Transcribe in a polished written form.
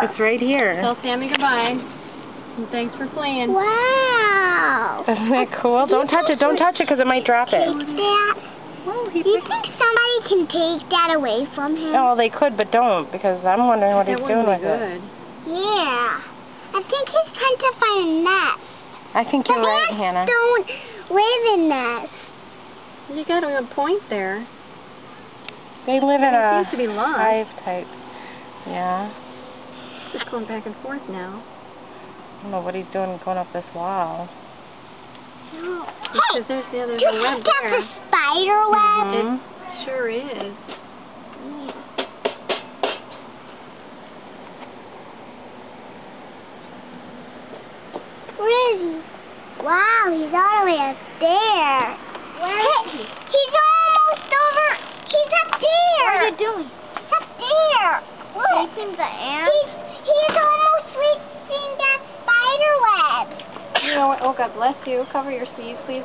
It's right here. Tell Sammy goodbye. And thanks for playing. Wow. Isn't that cool? Don't touch it. Don't touch it because it might drop it. Take that. Whoa, Do you think somebody can take that away from him? Oh, they could, but don't, because I'm wondering what he's doing with it. Yeah. I think he's trying to find a nest. I think you're But right, ants Hannah. don't live in nests. You got a point there. They live in It a seems to be lost. hive type. Yeah. Just going back and forth now. I don't know what he's doing going up this wall. No. Because there's the other Do you web think that's there. a spider web? Mhm. It sure is. Where is he? Wow, he's all the way up there. Where is he? He's almost over. He's up there. What are you doing? He's up there. Look. Chasing the ants? He's almost reaching that spider web. You know what? Oh, God bless you. Cover your sneeze, please.